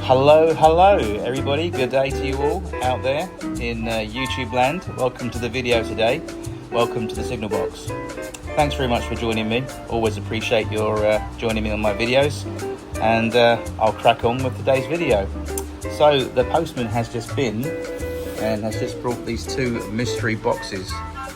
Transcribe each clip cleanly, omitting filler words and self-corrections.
Hello everybody, good day to you all out there in YouTube land. Welcome to the video today, welcome to the Signal Box. Thanks very much for joining me, always appreciate your joining me on my videos, and I'll crack on with today's video. So the postman has just been and has just brought these two mystery boxes.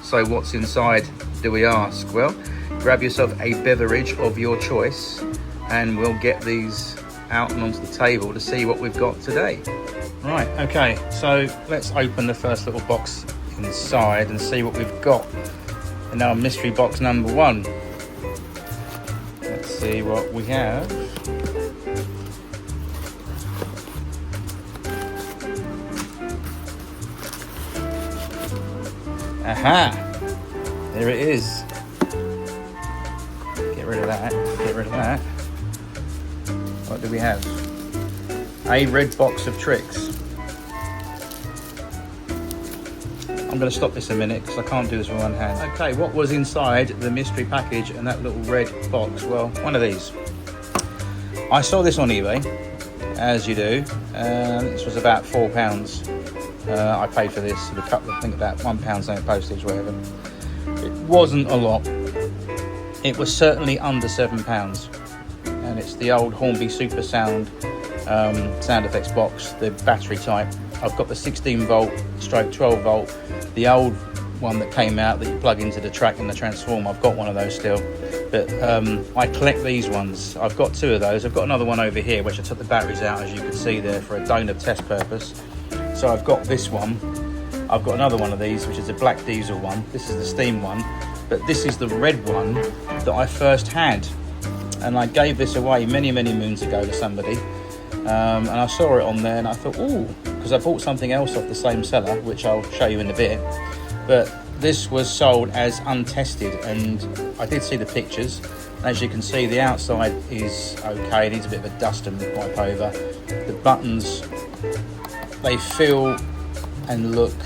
So what's inside, do we ask? Well, grab yourself a beverage of your choice and we'll get these out and onto the table to see what we've got today. Right, okay, so let's open the first little box inside and see what we've got in our mystery box number one. Let's see what we have. Aha! There it is. Get rid of that, get rid of that. What do we have? A red box of tricks. I'm going to stop this a minute because I can't do this with one hand. Okay, what was inside the mystery package and that little red box? Well, one of these. I saw this on eBay, as you do. This was about £4. I paid for this with a couple of, I think about £1 something postage, whatever. It wasn't a lot. It was certainly under £7. And it's the old Hornby Super Sound sound effects box, the battery type. I've got the 16 volt stroke 12 volt, the old one that came out that you plug into the track and the transformer. I've got one of those still, but I collect these ones. I've got two of those. I've got another one over here which I took the batteries out, as you can see there, for a donor test purpose. So I've got this one. I've got another one of these which is a black diesel one. This is the steam one, but this is the red one that I first had. And I gave this away many moons ago to somebody, and I saw it on there and I thought, oh, because I bought something else off the same seller, which I'll show you in a bit, but this was sold as untested, and I did see the pictures. As you can see, the outside is okay, it needs a bit of a dust and wipe over. The buttons, they feel and look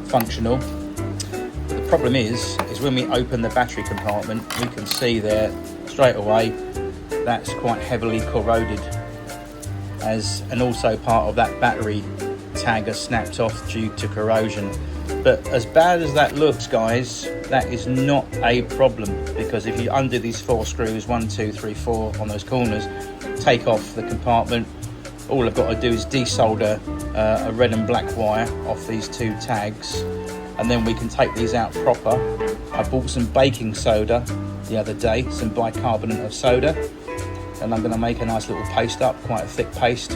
functional. But the problem is when we open the battery compartment, we can see there straight away that's quite heavily corroded, and also part of that battery tag has snapped off due to corrosion. But as bad as that looks, guys, that is not a problem, because if you undo these 4 screws, 1 2 3 4 on those corners, take off the compartment, all I've got to do is desolder a red and black wire off these 2 tags, and then we can take these out proper. I bought some baking soda the other day, some bicarbonate of soda, and I'm going to make a nice little paste up, quite a thick paste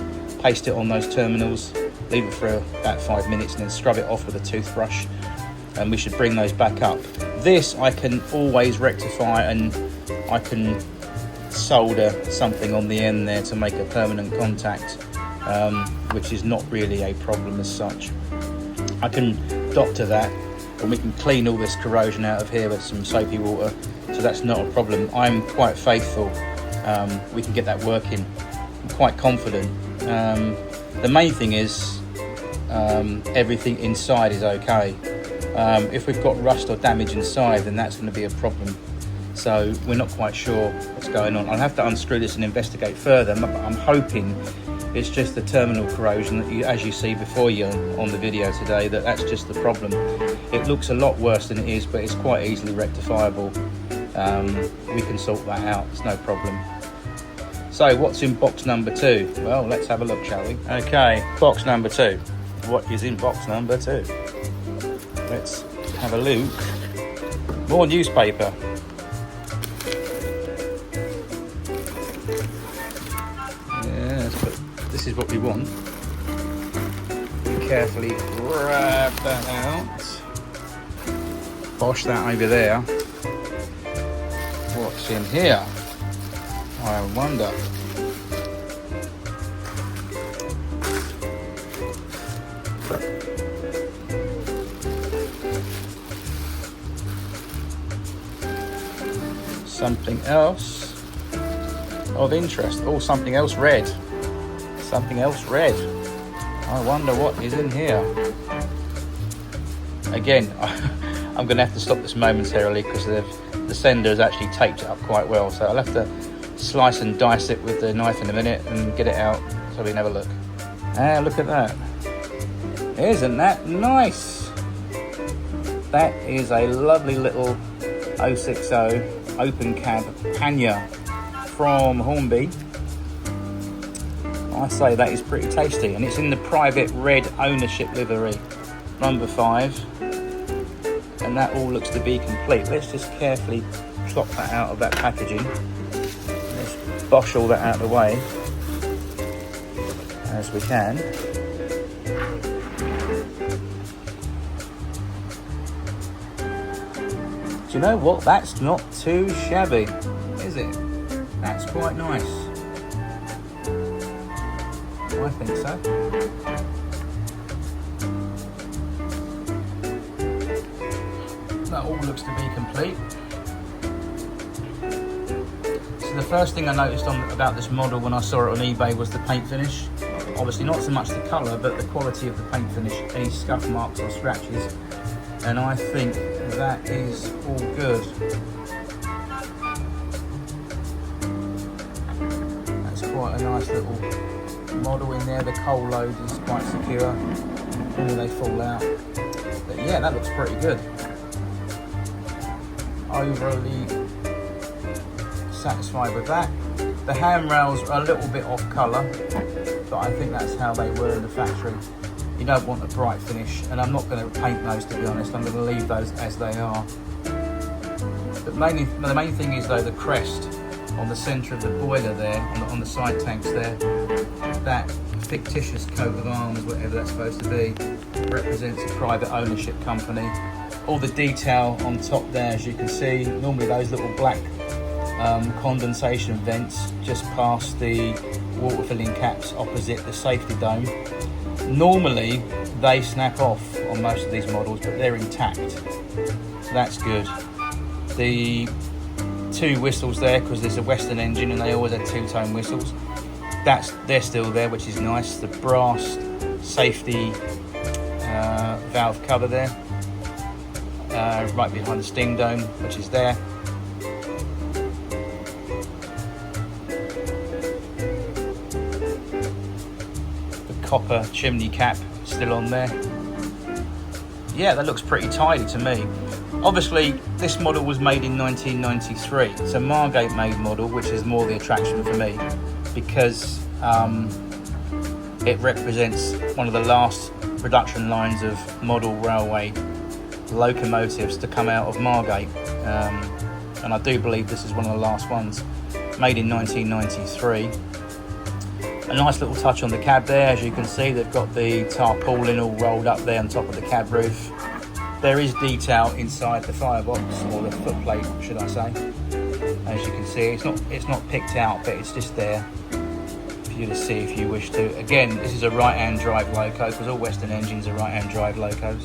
it on those terminals, leave it for about 5 minutes and then scrub it off with a toothbrush, and we should bring those back up. This I can always rectify, and I can solder something on the end there to make a permanent contact, which is not really a problem as such. I can doctor that, and we can clean all this corrosion out of here with some soapy water, so that's not a problem. I'm quite faithful. We can get that working. I'm quite confident. The main thing is everything inside is okay. If we've got rust or damage inside, then that's going to be a problem. So we're not quite sure what's going on. I'll have to unscrew this and investigate further, but I'm hoping it's just the terminal corrosion that as you see before you on the video today, that's just the problem. It looks a lot worse than it is, but it's quite easily rectifiable. We can sort that out, it's no problem. So what's in box number 2? Well, let's have a look, shall we? Okay, box number 2. What is in box number 2? Let's have a look. More newspaper. This is what we want. We carefully grab that out. Bosh that over there. What's in here? I wonder. Something else of interest. Oh, something else red. Something else red. I wonder what is in here. Again, I'm going to have to stop this momentarily because the sender has actually taped it up quite well, so I'll have to slice and dice it with the knife in a minute and get it out so we can have a look. Ah, look at that. Isn't that nice? That is a lovely little 060 open cab pannier from Hornby. I say that is pretty tasty, and it's in the private red ownership livery, number 5, and that all looks to be complete. Let's just carefully plop that out of that packaging. Let's bosh all that out of the way as we can. Do you know what? That's not too shabby, is it? That's quite nice. I think so. That all looks to be complete. So the first thing I noticed about this model when I saw it on eBay was the paint finish. Obviously not so much the colour, but the quality of the paint finish, any scuff marks or scratches. And I think that is all good. That's quite a nice little model in there. The coal load is quite secure when they fall out. But yeah, that looks pretty good. Overly satisfied with that. The handrails are a little bit off colour, but I think that's how they were in the factory. You don't want a bright finish, and I'm not going to paint those, to be honest. I'm going to leave those as they are. But mainly, the main thing is though the crest on the centre of the boiler there, on the side tanks there, that fictitious coat of arms, whatever that's supposed to be, represents a private ownership company. All the detail on top there, as you can see, normally those little black condensation vents just past the water filling caps opposite the safety dome. Normally they snap off on most of these models, but they're intact, so that's good. The 2 whistles there, because there's a Western engine and they always had 2-tone whistles, they're still there, which is nice. The brass safety valve cover there, right behind the steam dome, which is there. Copper chimney cap still on there. Yeah, that looks pretty tidy to me. Obviously this model was made in 1993. It's a Margate made model, which is more the attraction for me, because it represents one of the last production lines of model railway locomotives to come out of Margate, and I do believe this is one of the last ones, made in 1993. A nice little touch on the cab there. As you can see, they've got the tarpaulin all rolled up there on top of the cab roof. There is detail inside the firebox, or the footplate, should I say. As you can see, it's not picked out, but it's just there for you to see if you wish to. Again, this is a right-hand drive loco, because all Western engines are right-hand drive locos.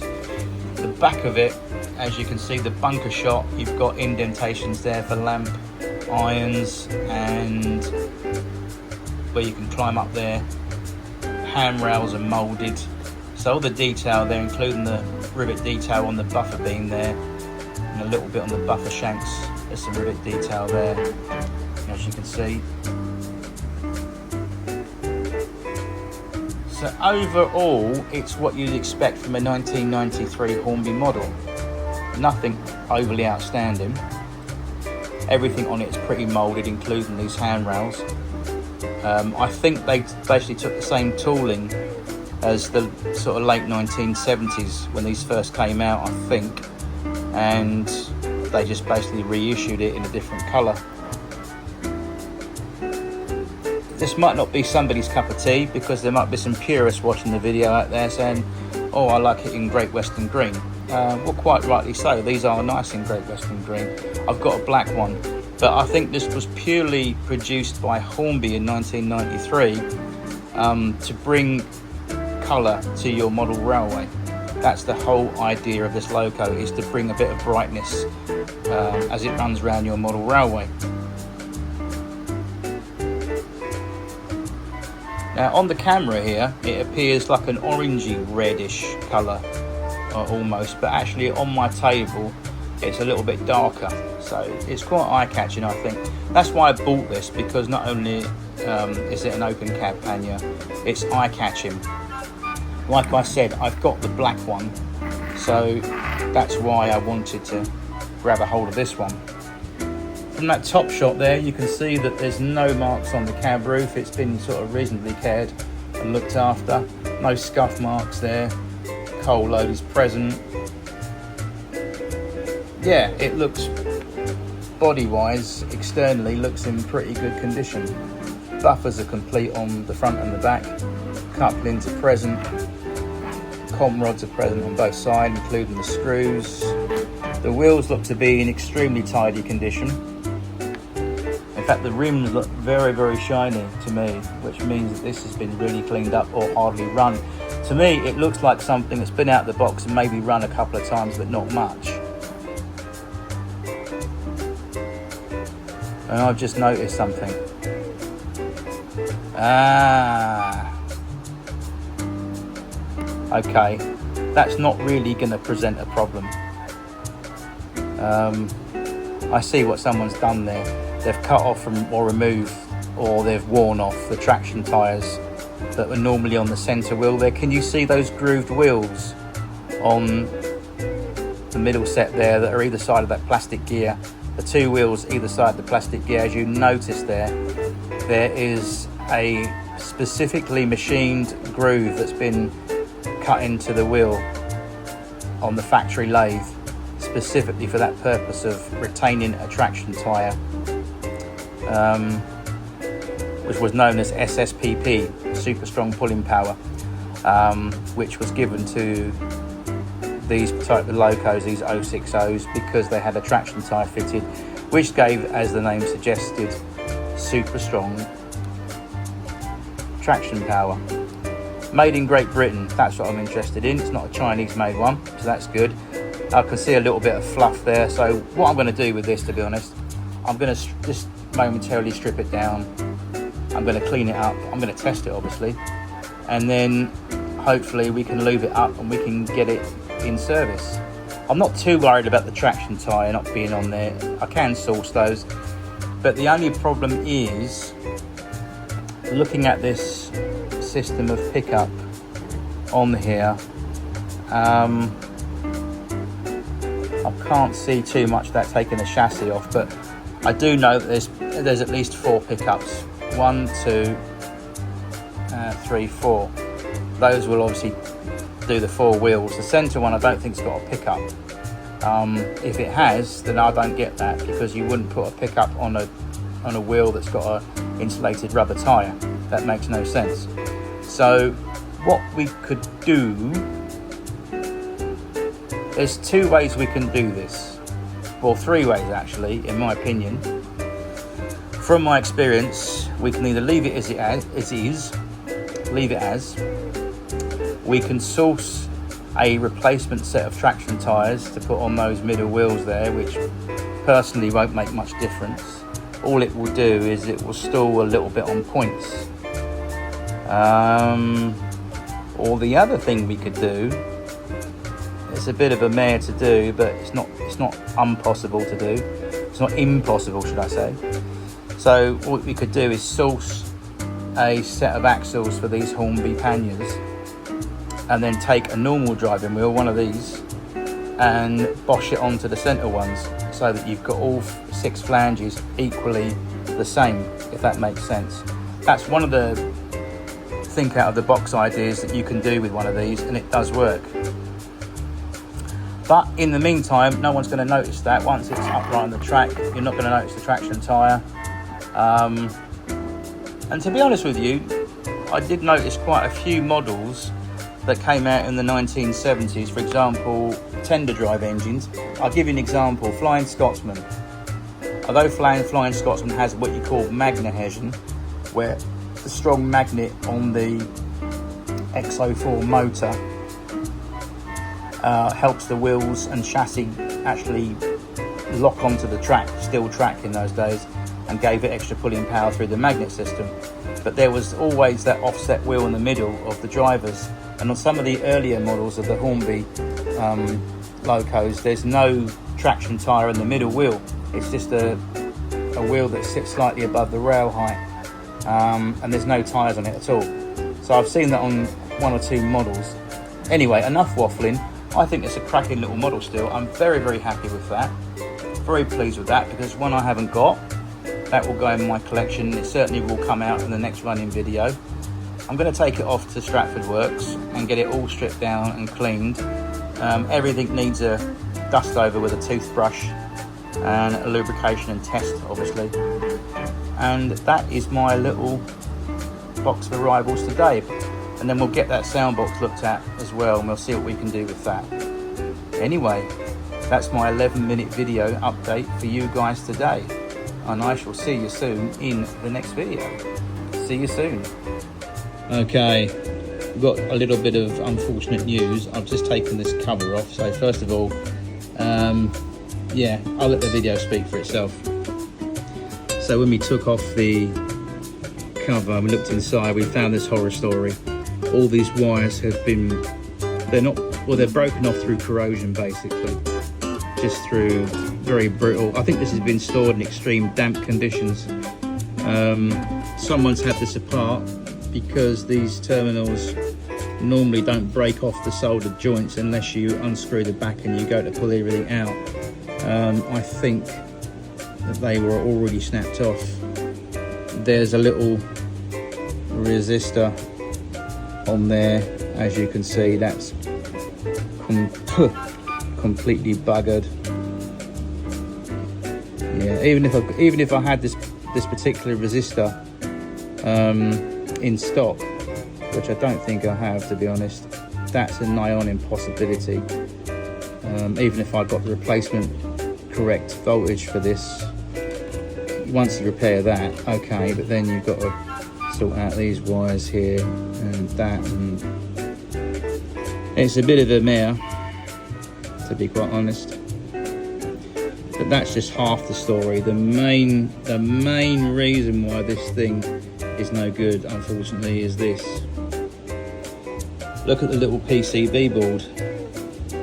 The back of it, as you can see, the bunker shot, you've got indentations there for lamp irons, and where you can climb up there. Handrails are moulded, so all the detail there, including the rivet detail on the buffer beam there, and a little bit on the buffer shanks, there's some rivet detail there, as you can see. So overall, it's what you'd expect from a 1993 Hornby model. Nothing overly outstanding. Everything on it is pretty moulded, including these handrails. I think they basically took the same tooling as the sort of late 1970s when these first came out, I think, and they just basically reissued it in a different colour. This might not be somebody's cup of tea, because there might be some purists watching the video out there saying, oh, I like it in Great Western Green. Well, quite rightly so. These are nice in Great Western Green. I've got a black one, but I think this was purely produced by Hornby in 1993 to bring colour to your model railway. That's the whole idea of this loco, is to bring a bit of brightness as it runs around your model railway. Now on the camera here, it appears like an orangey reddish colour almost, but actually on my table it's a little bit darker, so it's quite eye-catching. I think that's why I bought this, because not only is it an open cab pannier? It's eye-catching. Like I said, I've got the black one, so that's why I wanted to grab a hold of this one. From that top shot there, you can see that there's no marks on the cab roof. It's been sort of reasonably cared and looked after. No scuff marks there. Coal load is present. Yeah, it looks, body-wise, externally, looks in pretty good condition. Buffers are complete on the front and the back. Couplings are present. Com rods are present on both sides, including the screws. The wheels look to be in extremely tidy condition. In fact, the rims look very, very shiny to me, which means that this has been really cleaned up or hardly run. To me, it looks like something that's been out of the box and maybe run a couple of times, but not much. And I've just noticed something. Okay, that's not really going to present a problem. I see what someone's done there. They've cut off or removed, or they've worn off the traction tyres that were normally on the centre wheel there. Can you see those grooved wheels on the middle set there that are either side of that plastic gear? The two wheels either side of the plastic gear, as you notice there is a specifically machined groove that's been cut into the wheel on the factory lathe, specifically for that purpose of retaining a traction tyre, which was known as SSPP, super strong pulling power, which was given to these type of locos, these 060s, because they had a traction tyre fitted, which gave, as the name suggested, super strong traction power. Made in Great Britain, that's what I'm interested in. It's not a Chinese made one, so that's good. I can see a little bit of fluff there, so what I'm going to do with this, to be honest, I'm going to just momentarily strip it down. I'm going to clean it up. I'm going to test it, obviously, and then hopefully we can lube it up and we can get it in service. I'm not too worried about the traction tyre not being on there. I can source those, but the only problem is looking at this system of pickup on here. I can't see too much of that taking the chassis off, but I do know that there's at least 4 pickups. 1, 2, 3, 4. Those will obviously do the 4 wheels. The centre one I don't think's got a pickup. If it has, then I don't get that, because you wouldn't put a pickup on a wheel that's got a insulated rubber tyre. That makes no sense. So what we could do, there's 2 ways we can do this. Well, 3 ways actually, in my opinion. From my experience, we can either leave it as it is, leave it as. We can source a replacement set of traction tyres to put on those middle wheels there, which personally won't make much difference. All it will do is it will stall a little bit on points. Or the other thing we could do, it's a bit of a mare to do, but it's not impossible to do. It's not impossible, should I say. So what we could do is source a set of axles for these Hornby panniers, and then take a normal driving wheel, one of these, and bosh it onto the centre ones, so that you've got all 6 flanges equally the same, if that makes sense. That's one of the think out of the box ideas that you can do with one of these, and it does work. But in the meantime, no one's going to notice that. Once it's upright on the track, you're not going to notice the traction tyre. And to be honest with you, I did notice quite a few models that came out in the 1970s, for example, tender drive engines. I'll give you an example, Flying Scotsman. Although Flying Scotsman has what you call magnetism, where the strong magnet on the X04 motor helps the wheels and chassis actually lock onto the track, steel track in those days, and gave it extra pulling power through the magnet system. But there was always that offset wheel in the middle of the drivers, and on some of the earlier models of the Hornby locos, there's no traction tyre in the middle wheel. It's just a wheel that sits slightly above the rail height, and there's no tyres on it at all. So I've seen that on 1 or 2 models. Anyway, enough waffling. I think it's a cracking little model still. I'm very, very happy with that. Very pleased with that, because one I haven't got, that will go in my collection. It certainly will come out in the next running video. I'm going to take it off to Stratford Works and get it all stripped down and cleaned. Everything needs a dust over with a toothbrush and a lubrication and test, obviously. And that is my little box of arrivals today. And then we'll get that sound box looked at as well, and we'll see what we can do with that. Anyway, that's my 11-minute video update for you guys today. And I shall see you soon in the next video. See you soon. Okay, we've got a little bit of unfortunate news. I've just taken this cover off. So first of all, yeah, I'll let the video speak for itself. So when we took off the cover and we looked inside, we found this horror story. All these wires have been, they're broken off through corrosion, basically. Just through very brittle. I think this has been stored in extreme damp conditions. Someone's had this apart, because these terminals normally don't break off the soldered joints unless you unscrew the back and you go to pull everything out. I think that they were already snapped off. There's a little resistor on there, as you can see. That's completely buggered. Yeah, even if I had this particular resistor in stock, which I don't think I have, to be honest, that's a nigh on impossibility. Even if I got the replacement correct voltage for this, once you repair that, okay, but then you've got to sort out these wires here and that, and it's a bit of a mare, to be quite honest. But that's just half the story. The main reason why this thing is no good, unfortunately, is this. Look at the little PCB board.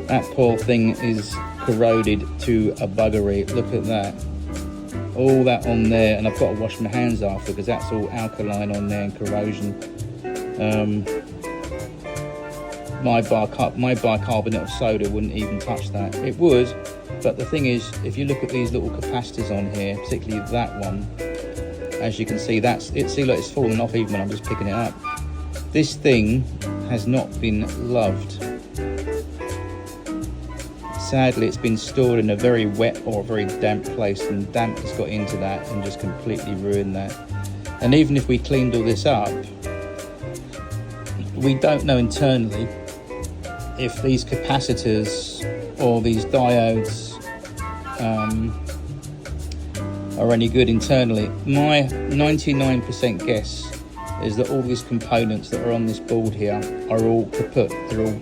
That poor thing is corroded to a buggery. Look at that. All that on there, and I've got to wash my hands after, because that's all alkaline on there and corrosion. My bicarbonate of soda wouldn't even touch that. It would, but the thing is, if you look at these little capacitors on here, particularly that one, as you can see, see, look, it's falling off even when I'm just picking it up. This thing has not been loved. Sadly, it's been stored in a very wet or a very damp place, and damp has got into that and just completely ruined that. And even if we cleaned all this up, we don't know internally if these capacitors or these diodes are any good internally. My 99% guess is that all these components that are on this board here are all kaput. They're all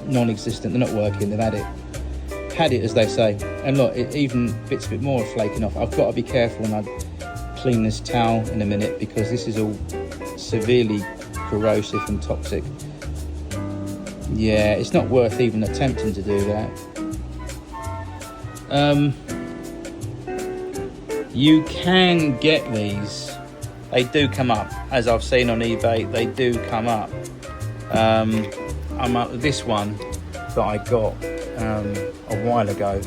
non-existent. They're not working. They've had it, as they say. And look, even bits a bit more are flaking off. I've got to be careful when I clean this towel in a minute, because this is all severely corrosive and toxic. Yeah, it's not worth even attempting to do that. You can get these. They do come up, as I've seen on eBay. They do come up. I'm up with this one that I got a while ago.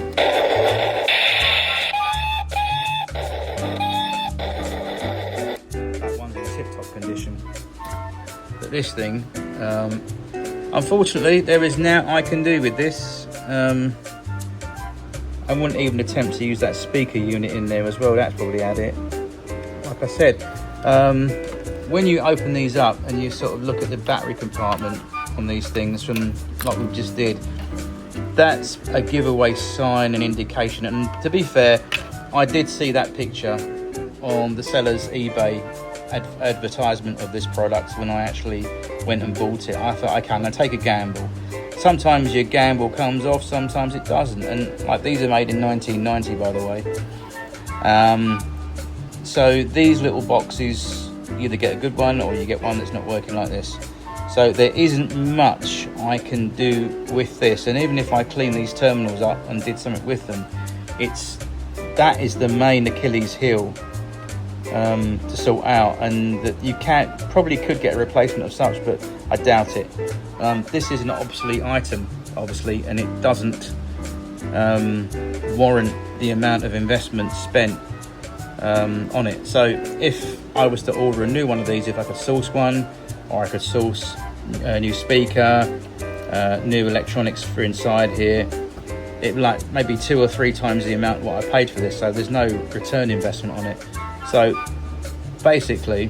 That one's in tip-top condition. But this thing, unfortunately, there is now I can do with this. I wouldn't even attempt to use that speaker unit in there as well. That's probably had it. Like I said, when you open these up and you sort of look at the battery compartment on these things, from like we just did, that's a giveaway sign and indication. And to be fair, I did see that picture on the seller's eBay advertisement of this product when I actually went and bought it. I thought, okay, I'm gonna take a gamble. Sometimes your gamble comes off, sometimes it doesn't. And like, these are made in 1990, by the way. So these little boxes, you either get a good one or you get one that's not working like this. So there isn't much I can do with this. And even if I clean these terminals up and did something with them, that is the main Achilles heel to sort out, and that you probably could get a replacement of such, but I doubt it. This is an obsolete item, obviously, and it doesn't warrant the amount of investment spent on it. So if I was to order a new one of these, if I could source one, or I could source a new speaker, new electronics for inside here, it like maybe 2 or 3 times the amount what I paid for this, so there's no return investment on it. So basically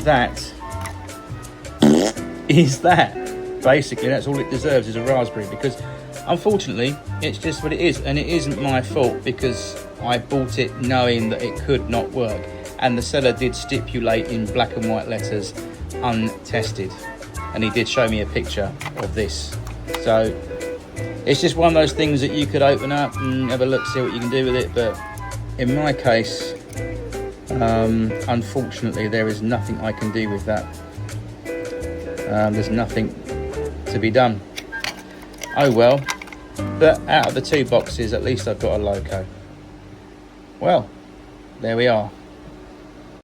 that is that. Basically that's all it deserves, is a raspberry, because unfortunately it's just what it is, and it isn't my fault, because I bought it knowing that it could not work, and the seller did stipulate in black and white letters, untested, and he did show me a picture of this. So it's just one of those things that you could open up and have a look, see what you can do with it, but in my case, unfortunately there is nothing I can do with that. There's nothing to be done. Oh well, but out of the 2 boxes, at least I've got a Loco. Well, there we are.